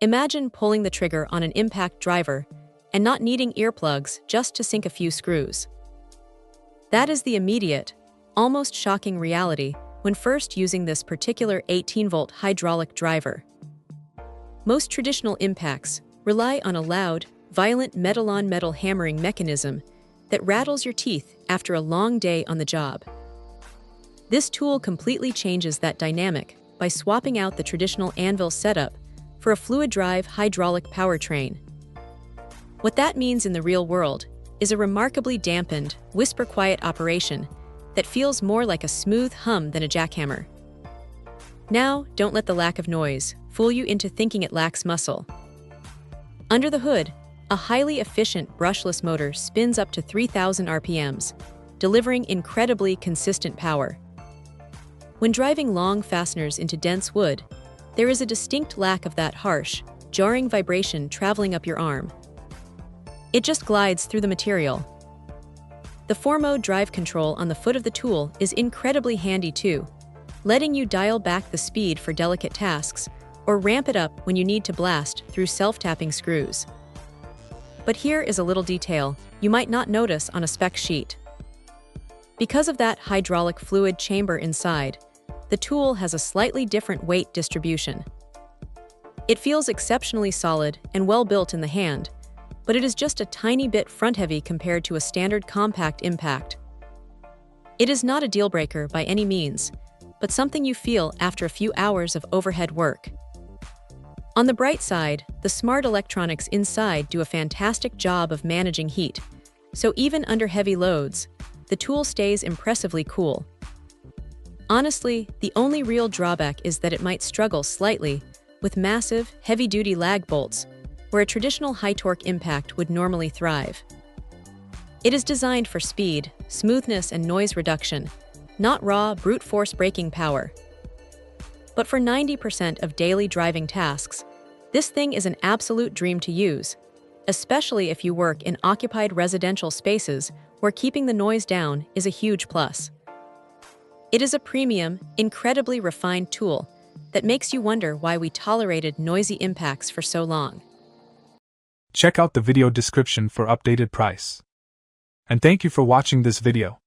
Imagine pulling the trigger on an impact driver and not needing earplugs just to sink a few screws. That is the immediate, almost shocking reality when first using this particular 18-volt hydraulic driver. Most traditional impacts rely on a loud, violent metal-on-metal hammering mechanism that rattles your teeth after a long day on the job. This tool completely changes that dynamic by swapping out the traditional anvil setup for a fluid-drive hydraulic powertrain. What that means in the real world is a remarkably dampened, whisper-quiet operation that feels more like a smooth hum than a jackhammer. Now, don't let the lack of noise fool you into thinking it lacks muscle. Under the hood, a highly efficient brushless motor spins up to 3,000 RPMs, delivering incredibly consistent power. When driving long fasteners into dense wood, there is a distinct lack of that harsh, jarring vibration traveling up your arm. It just glides through the material. The 4-mode drive control on the foot of the tool is incredibly handy too, letting you dial back the speed for delicate tasks or ramp it up when you need to blast through self-tapping screws. But here is a little detail you might not notice on a spec sheet. Because of that hydraulic fluid chamber inside, the tool has a slightly different weight distribution. It feels exceptionally solid and well built in the hand, but it is just a tiny bit front-heavy compared to a standard compact impact. It is not a deal-breaker by any means, but something you feel after a few hours of overhead work. On the bright side, the smart electronics inside do a fantastic job of managing heat, so even under heavy loads, the tool stays impressively cool. Honestly, the only real drawback is that it might struggle slightly with massive, heavy-duty lag bolts, where a traditional high-torque impact would normally thrive. It is designed for speed, smoothness, and noise reduction, not raw, brute force braking power. But for 90% of daily driving tasks, this thing is an absolute dream to use, especially if you work in occupied residential spaces where keeping the noise down is a huge plus. It is a premium, incredibly refined tool that makes you wonder why we tolerated noisy impacts for so long. Check out the video description for updated price. And thank you for watching this video.